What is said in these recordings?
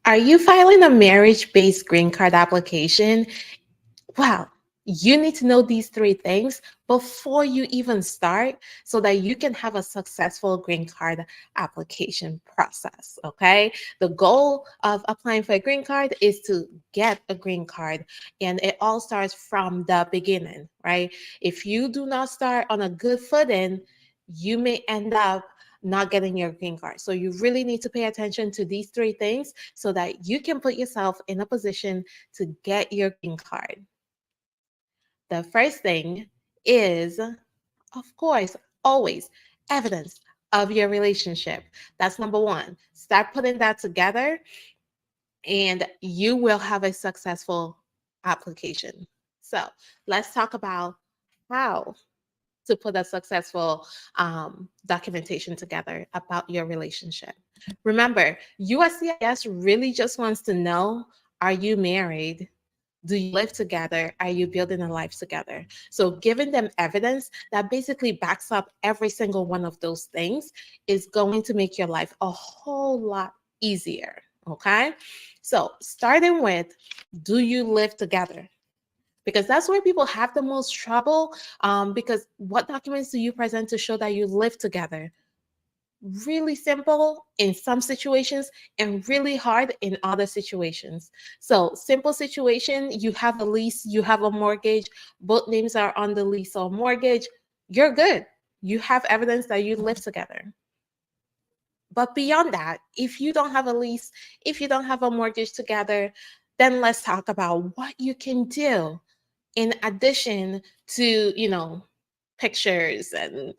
Are you filing a marriage-based green card application? Well, you need to know these three things before you even start so that you can have a successful green card application process. Okay. The goal of applying for a green card is to get a green card, and it all starts from the beginning, right? If you do not start on a good footing, you may end up not getting your green card. So you really need to pay attention to these three things so that you can put yourself in a position to get your green card. The first thing is, of course, always evidence of your relationship. That's number one. Start putting that together, and you will have a successful application. So let's talk about how to put a successful documentation together about your relationship. Remember, USCIS really just wants to know, are you married? Do you live together? Are you building a life together? So giving them evidence that basically backs up every single one of those things is going to make your life a whole lot easier. Okay. So starting with, do you live together? Because that's where people have the most trouble. Because what documents do you present to show that you live together? Really simple in some situations and really hard in other situations. So, simple situation, you have a lease, you have a mortgage, both names are on the lease or mortgage, you're good. You have evidence that you live together. But beyond that, if you don't have a lease, if you don't have a mortgage together, then let's talk about what you can do in addition to, pictures and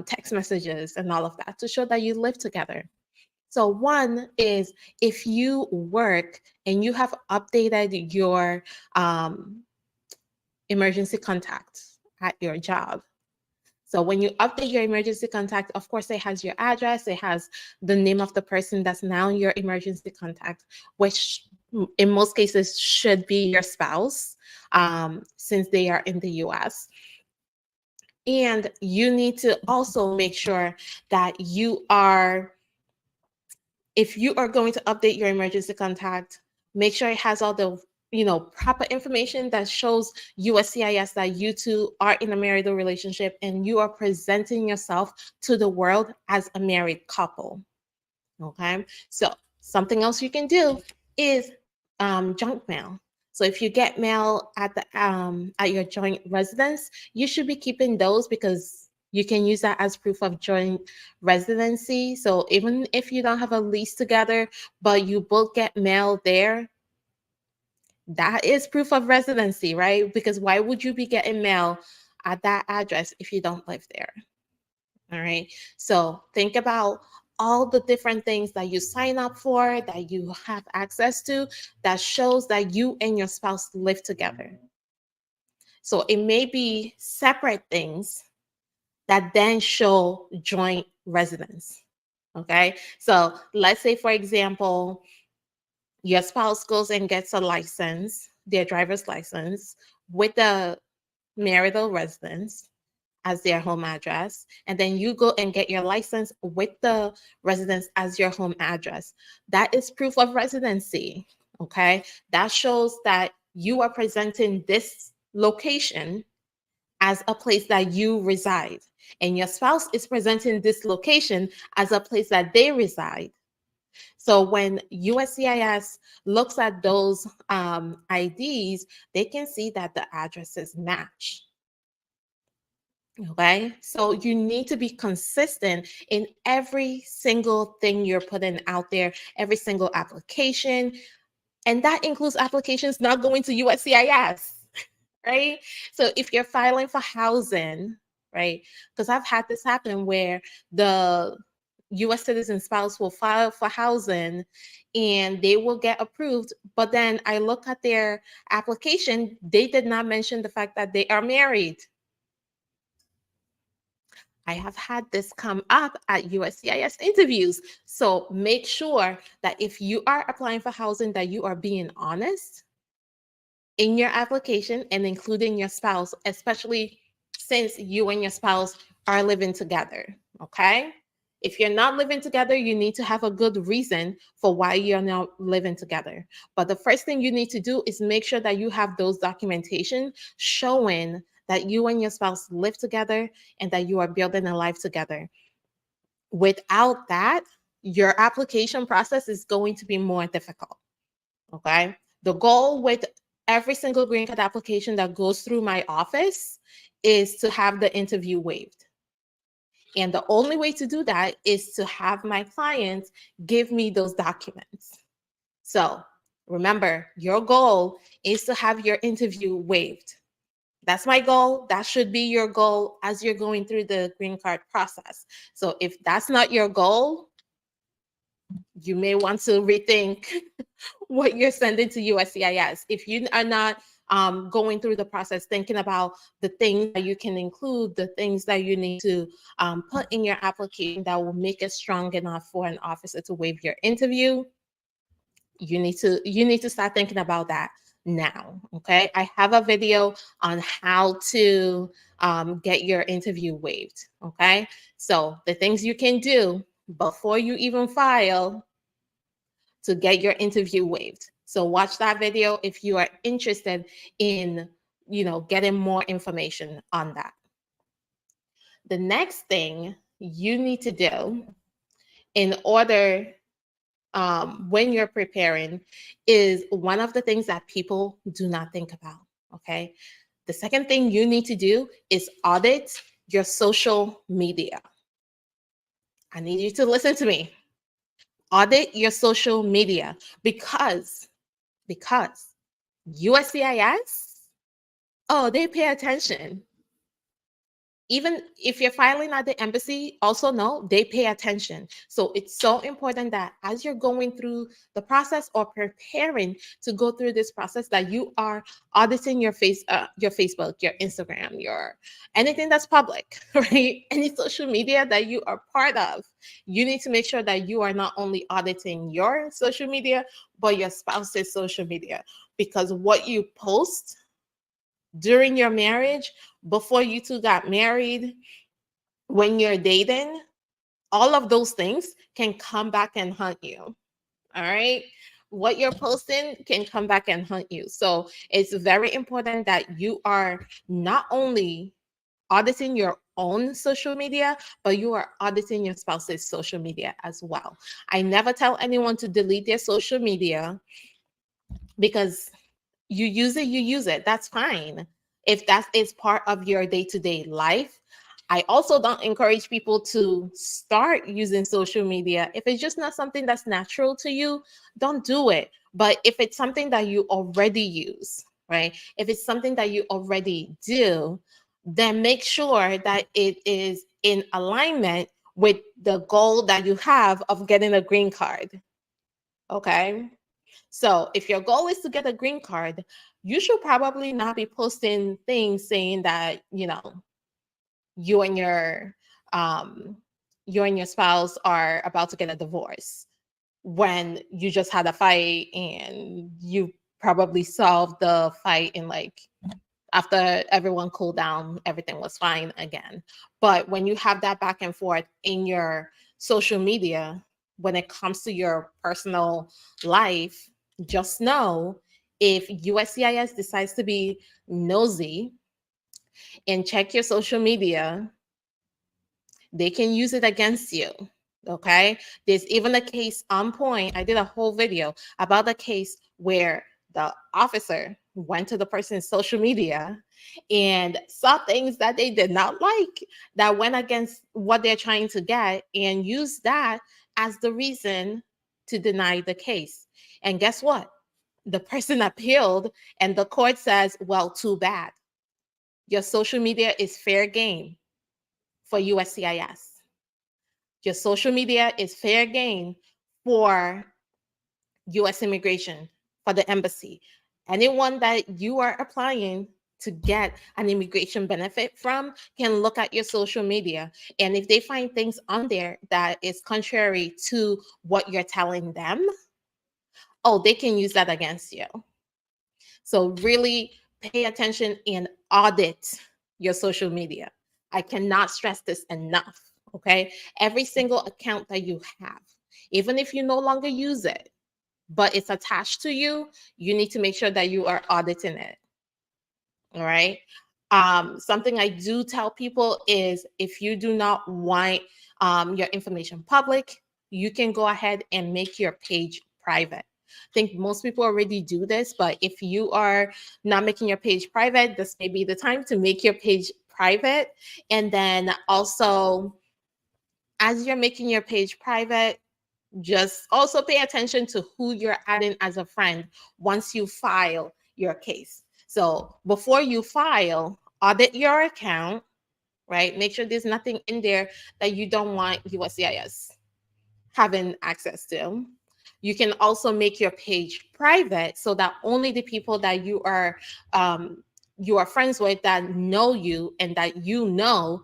text messages and all of that to show that you live together. So one is, if you work and you have updated your emergency contact at your job. So when you update your emergency contact, of course, it has your address, it has the name of the person that's now your emergency contact, which in most cases should be your spouse, since they are in the US. And you need to also make sure that if you are going to update your emergency contact, make sure it has all the proper information that shows USCIS that you two are in a marital relationship and you are presenting yourself to the world as a married couple. Okay, so something else you can do is junk mail. So if you get mail at your joint residence, you should be keeping those because you can use that as proof of joint residency. So even if you don't have a lease together, but you both get mail there, that is proof of residency, right? Because why would you be getting mail at that address if you don't live there? All right. So think about all the different things that you sign up for, that you have access to, that shows that you and your spouse live together. So it may be separate things that then show joint residence. Okay. So let's say, for example, your spouse goes and gets a license, their driver's license, with the marital residence as their home address, and then you go and get your license with the residence as your home address. That is proof of residency. Okay. That shows that you are presenting this location as a place that you reside, and your spouse is presenting this location as a place that they reside. So when USCIS looks at those IDs, they can see that the addresses match. Okay, so you need to be consistent in every single thing you're putting out there, every single application. And that includes applications not going to USCIS, right? So if you're filing for housing, right? Because I've had this happen where the US citizen spouse will file for housing and they will get approved. But then I look at their application, they did not mention the fact that they are married. I have had this come up at USCIS interviews. So make sure that if you are applying for housing, that you are being honest in your application and including your spouse, especially since you and your spouse are living together. Okay. If you're not living together, you need to have a good reason for why you're not living together. But the first thing you need to do is make sure that you have those documentation showing that you and your spouse live together and that you are building a life together. Without that, your application process is going to be more difficult. Okay. The goal with every single green card application that goes through my office is to have the interview waived. And the only way to do that is to have my clients give me those documents. So remember, your goal is to have your interview waived. That's my goal. That should be your goal as you're going through the green card process. So if that's not your goal, you may want to rethink what you're sending to USCIS. If you are not going through the process, thinking about the things that you can include, the things that you need to put in your application that will make it strong enough for an officer to waive your interview, you need to start thinking about that now. Okay, I have a video on how to get your interview waived. Okay, so the things you can do before you even file to get your interview waived. So watch that video if you are interested in, getting more information on that. The next thing you need to do in order when you're preparing is one of the things that people do not think about. Okay. The second thing you need to do is audit your social media. I need you to listen to me. Audit your social media because USCIS, oh, they pay attention. Even if you're filing at the embassy, also know they pay attention. So it's so important that as you're going through the process or preparing to go through this process, that you are auditing your Facebook, your Instagram, your anything that's public, right? Any social media that you are part of. You need to make sure that you are not only auditing your social media, but your spouse's social media, because what you post during your marriage, before you two got married, when you're dating, all of those things can come back and hunt you. All right. What you're posting can come back and hunt you. So it's very important that you are not only auditing your own social media, but you are auditing your spouse's social media as well. I never tell anyone to delete their social media, because you use it. That's fine. If that is part of your day-to-day life. I also don't encourage people to start using social media. If it's just not something that's natural to you, don't do it. But if it's something that you already use, right? If it's something that you already do, then make sure that it is in alignment with the goal that you have of getting a green card. Okay. So if your goal is to get a green card, you should probably not be posting things saying that, you and your um you and your spouse are about to get a divorce when you just had a fight and you probably solved the fight in, like, after everyone cooled down, everything was fine again. But when you have that back and forth in your social media, when it comes to your personal life, just know if USCIS decides to be nosy and check your social media, they can use it against you. Okay. There's even a case on point. I did a whole video about the case where the officer went to the person's social media and saw things that they did not like, that went against what they're trying to get, and used that as the reason to deny the case. And guess what? The person appealed, and the court says, well, too bad. Your social media is fair game for USCIS. Your social media is fair game for US immigration, for the embassy. Anyone that you are applying to get an immigration benefit from can look at your social media. And if they find things on there that is contrary to what you're telling them, oh, they can use that against you. So really pay attention and audit your social media. I cannot stress this enough. Okay. Every single account that you have, even if you no longer use it, but it's attached to you, you need to make sure that you are auditing it. All right. Something I do tell people is if you do not want your information public, you can go ahead and make your page private. I think most people already do this, but if you are not making your page private, this may be the time to make your page private. And then also, as you're making your page private, just also pay attention to who you're adding as a friend once you file your case. So before you file, audit your account, right? Make sure there's nothing in there that you don't want USCIS having access to. You can also make your page private so that only the people that you are friends with that know you and that you know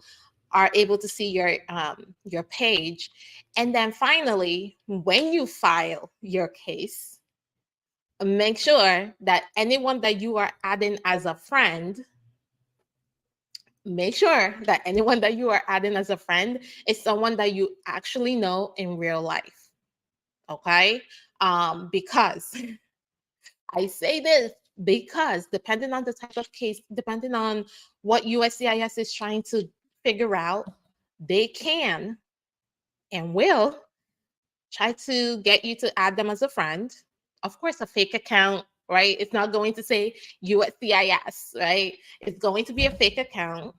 are able to see your page. And then finally, when you file your case, make sure that anyone that you are adding as a friend, make sure that anyone that you are adding as a friend is someone that you actually know in real life. Okay? Because I say this because depending on the type of case, depending on what USCIS is trying to figure out, they can and will try to get you to add them as a friend. Of course, a fake account, right? It's not going to say USCIS, right? It's going to be a fake account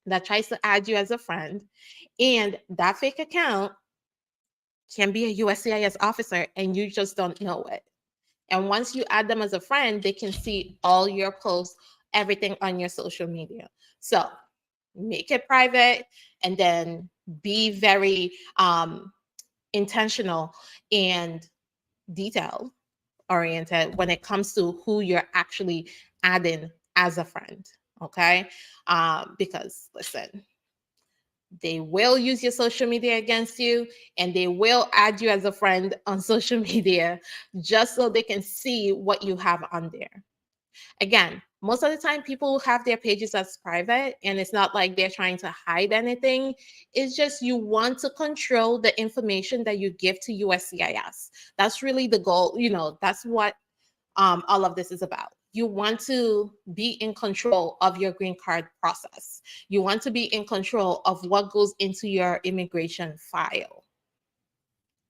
that tries to add you as a friend. And that fake account can be a USCIS officer and you just don't know it. And once you add them as a friend, they can see all your posts, everything on your social media. So make it private and then be very intentional and detail oriented when it comes to who you're actually adding as a friend. Okay. Because listen, they will use your social media against you and they will add you as a friend on social media just so they can see what you have on there. Again, most of the time people have their pages as private and it's not like they're trying to hide anything. It's just you want to control the information that you give to USCIS. That's really the goal. That's what all of this is about. You want to be in control of your green card process. You want to be in control of what goes into your immigration file,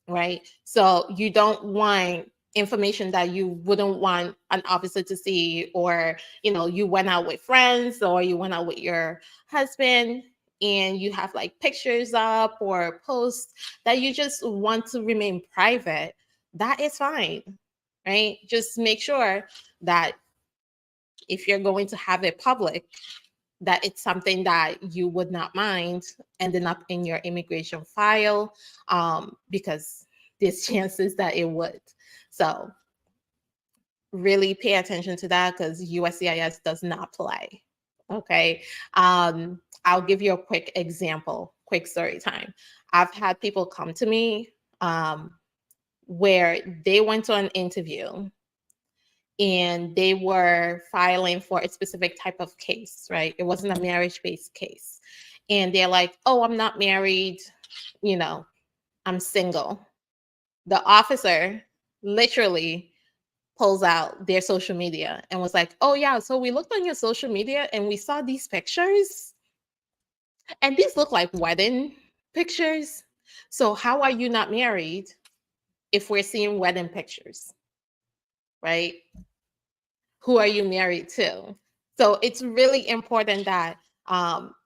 right? So you don't want information that you wouldn't want an officer to see, or you went out with friends or you went out with your husband and you have like pictures up or posts that you just want to remain private. That is fine, right? Just make sure that if you're going to have it public, that it's something that you would not mind ending up in your immigration file, because there's chances that it would. So really pay attention to that because USCIS does not play. Okay. I'll give you a quick example, quick story time. I've had people come to me where they went to an interview and they were filing for a specific type of case, right? It wasn't a marriage-based case. And they're like, oh, I'm not married, I'm single. The officer literally pulls out their social media and was like, oh, yeah, so we looked on your social media and we saw these pictures, and these look like wedding pictures. So how are you not married if we're seeing wedding pictures, right? Who are you married to? So it's really important that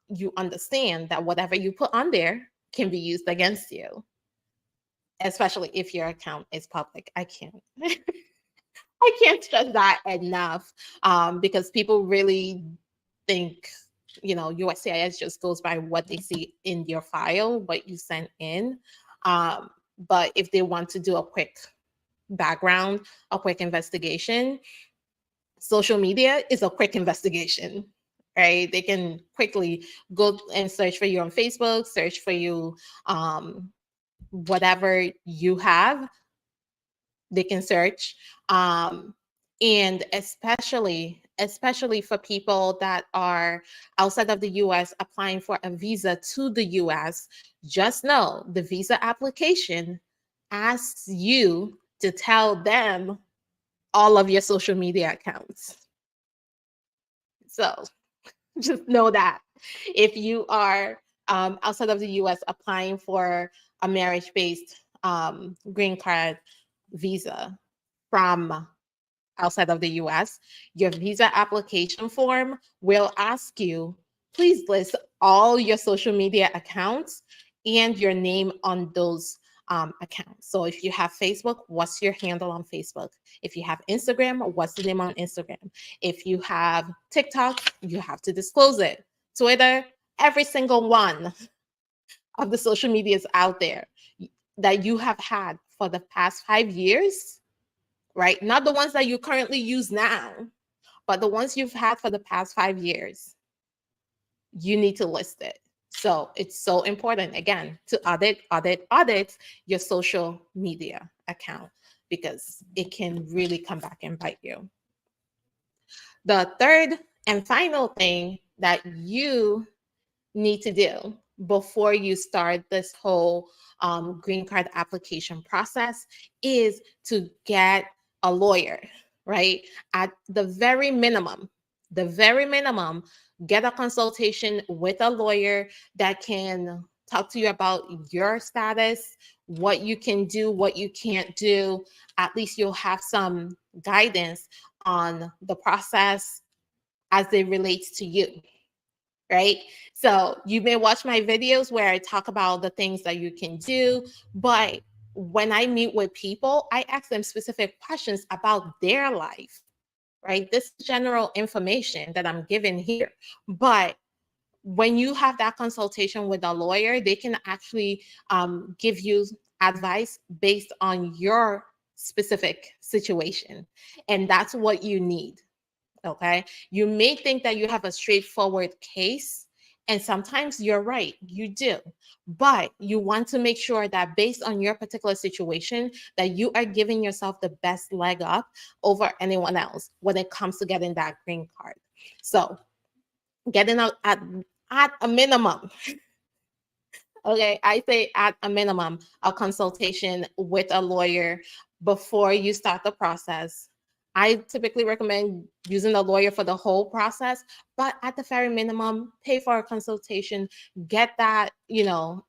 you understand that whatever you put on there can be used against you, especially if your account is public. I can't. I can't stress that enough, because people really think, USCIS just goes by what they see in your file, what you sent in. But if they want to do a quick background, a quick investigation, social media is a quick investigation, right? They can quickly go and search for you on Facebook, search for you, whatever you have, they can search. And especially especially for people that are outside of the US applying for a visa to the US, just know the visa application asks you to tell them all of your social media accounts. So just know that if you are outside of the US applying for a marriage based green card visa from outside of the US, your visa application form will ask you, please list all your social media accounts and your name on those accounts. So if you have Facebook, what's your handle on Facebook? If you have Instagram, what's the name on Instagram? If you have TikTok, you have to disclose it. Twitter, every single one of the social medias out there that you have had for the past 5 years, right? Not the ones that you currently use now, but the ones you've had for the past 5 years, you need to list it. So it's so important, again, to audit your social media account because it can really come back and bite you. The third and final thing that you need to do before you start this whole green card application process is to get a lawyer, right? At the very minimum, get a consultation with a lawyer that can talk to you about your status, what you can do, what you can't do. At least you'll have some guidance on the process as it relates to you, right? So you may watch my videos where I talk about the things that you can do, but when I meet with people, I ask them specific questions about their life, right? This is general information that I'm giving here, but when you have that consultation with a lawyer, they can actually give you advice based on your specific situation, and that's what you need. Okay. You may think that you have a straightforward case, and sometimes you're right, you do. But you want to make sure that based on your particular situation, that you are giving yourself the best leg up over anyone else when it comes to getting that green card. So getting out at a minimum, okay, I say at a minimum, a consultation with a lawyer before you start the process. I typically recommend using a lawyer for the whole process, but at the very minimum, pay for a consultation, get that,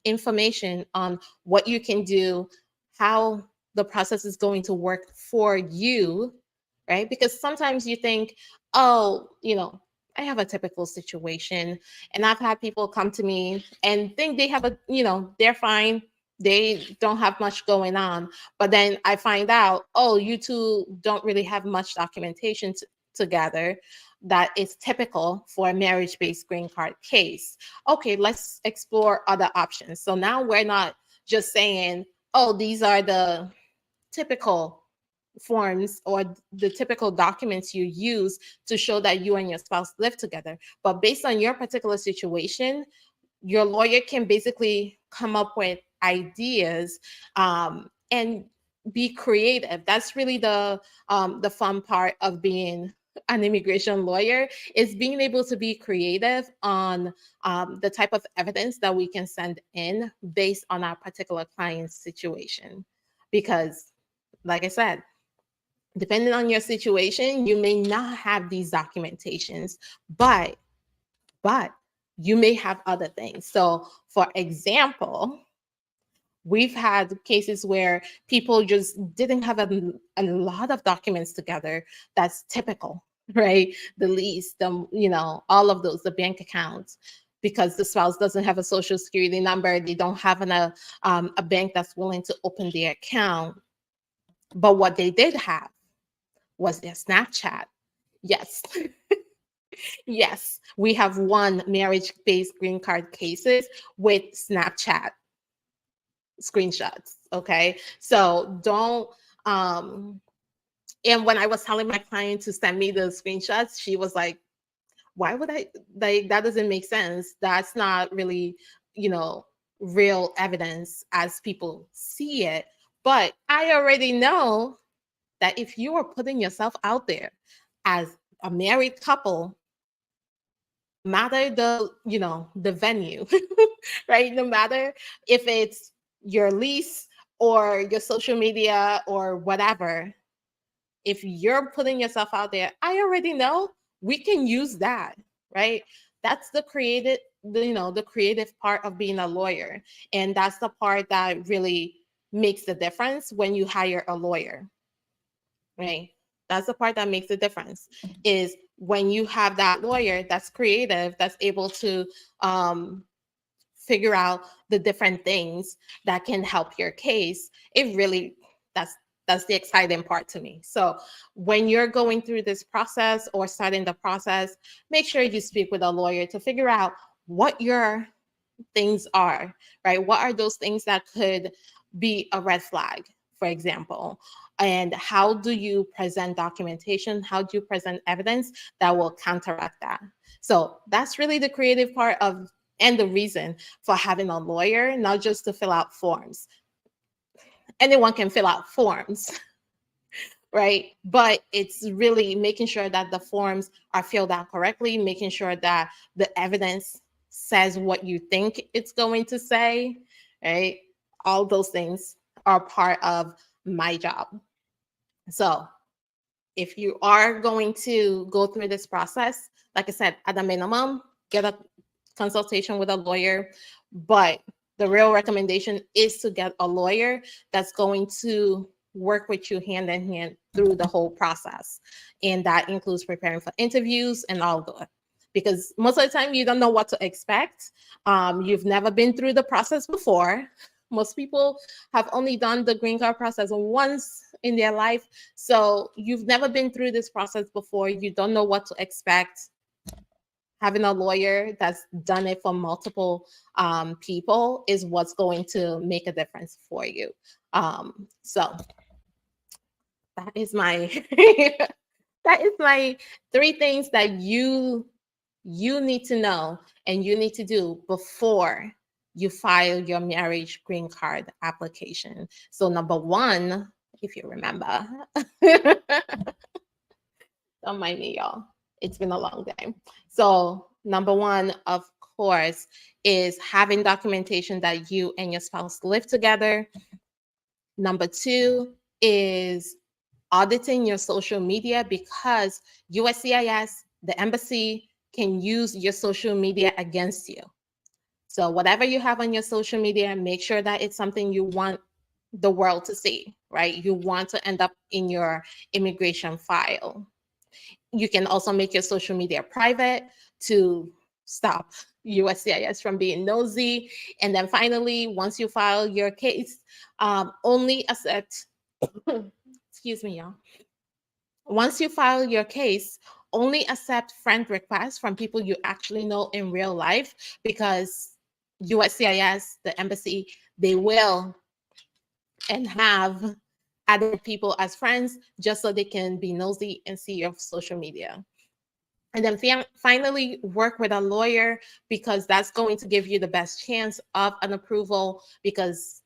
information on what you can do, how the process is going to work for you, right? Because sometimes you think, oh, I have a typical situation, and I've had people come to me and think they have they're fine. They don't have much going on. But then I find out, oh, you two don't really have much documentation together that is typical for a marriage-based green card case. Okay, let's explore other options. So now we're not just saying, oh, these are the typical forms or the typical documents you use to show that you and your spouse live together. But based on your particular situation, your lawyer can basically come up with ideas and be creative. That's really the fun part of being an immigration lawyer, is being able to be creative on the type of evidence that we can send in based on our particular client's situation. Because, like I said, depending on your situation, you may not have these documentations, but you may have other things. So, for example, we've had cases where people just didn't have a lot of documents together. That's typical, right? The lease, all of those, the bank accounts, because the spouse doesn't have a social security number, they don't have a bank that's willing to open their account. But what they did have was their Snapchat. Yes. Yes, we have won marriage-based green card cases with Snapchat screenshots. Okay. So don't and when I was telling my client to send me the screenshots, she was like, why would I, like, that doesn't make sense. That's not really, real evidence as people see it. But I already know that if you are putting yourself out there as a married couple, no matter the venue, right? No matter if it's your lease or your social media or whatever, if you're putting yourself out there, I already know we can use that, right? That's the creative part of being a lawyer. And that's the part that really makes the difference when you hire a lawyer, right? That's the part that makes the difference, is when you have that lawyer that's creative, that's able to figure out the different things that can help your case. It really, that's the exciting part to me. So when you're going through this process or starting the process, make sure you speak with a lawyer to figure out what your things are, right? What are those things that could be a red flag, for example? And how do you present documentation? How do you present evidence that will counteract that? So that's really the creative part of, and the reason for having a lawyer, not just to fill out forms. Anyone can fill out forms, right? But it's really making sure that the forms are filled out correctly, making sure that the evidence says what you think it's going to say, right? All those things are part of my job. So if you are going to go through this process, like I said, at a minimum, get a consultation with a lawyer. But the real recommendation is to get a lawyer that's going to work with you hand in hand through the whole process. And that includes preparing for interviews and all that. Because most of the time you don't know what to expect. You've never been through the process before. Most people have only done the green card process once in their life. So you've never been through this process before. You don't know what to expect. Having a lawyer that's done it for multiple people is what's going to make a difference for you. So that is my that is my 3 things that you need to know and you need to do before you file your marriage green card application. So number 1, if you remember, don't mind me, y'all. It's been a long day. So number 1, of course, is having documentation that you and your spouse live together. Number 2 is auditing your social media, because USCIS, the embassy, can use your social media against you. So whatever you have on your social media, make sure that it's something you want the world to see, right? You want to end up in your immigration file. You can also make your social media private to stop USCIS from being nosy. And then finally, once you file your case, only accept, excuse me, y'all. Once you file your case, only accept friend requests from people you actually know in real life, because USCIS, the embassy, they will and have added people as friends just so they can be nosy and see your social media. And then finally, work with a lawyer, because that's going to give you the best chance of an approval. Because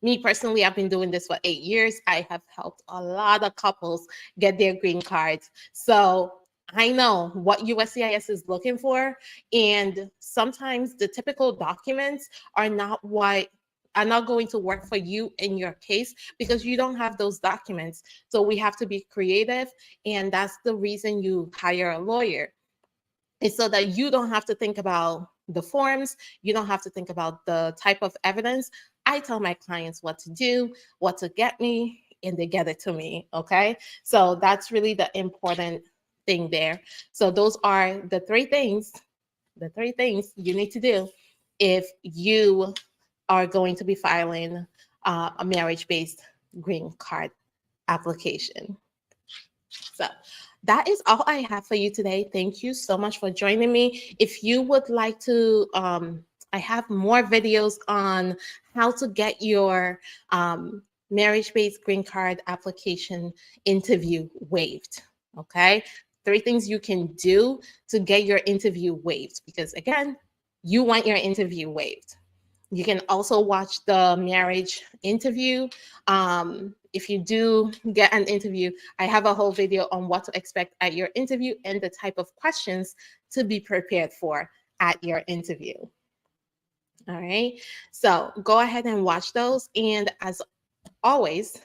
me personally, I've been doing this for 8 years. I have helped a lot of couples get their green cards. So I know what USCIS is looking for. And sometimes the typical documents are not going to work for you in your case, because you don't have those documents. So we have to be creative. And that's the reason you hire a lawyer. It's so that you don't have to think about the forms. You don't have to think about the type of evidence. I tell my clients what to do, what to get me, and they get it to me. Okay. So that's really the important thing there. So those are the 3 things you need to do if you are going to be filing a marriage-based green card application. So that is all I have for you today. Thank you so much for joining me. If you would like to, I have more videos on how to get your marriage-based green card application interview waived. Okay. 3 things you can do to get your interview waived, because again, you want your interview waived. You can also watch the marriage interview if you do get an interview, I have a whole video on what to expect at your interview and the type of questions to be prepared for at your interview. All right, so go ahead and watch those. And as always,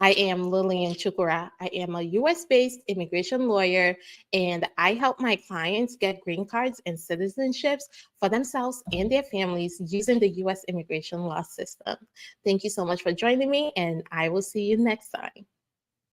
I am Lillian Chukura. I am a US-based immigration lawyer, and I help my clients get green cards and citizenships for themselves and their families using the US immigration law system. Thank you so much for joining me, and I will see you next time.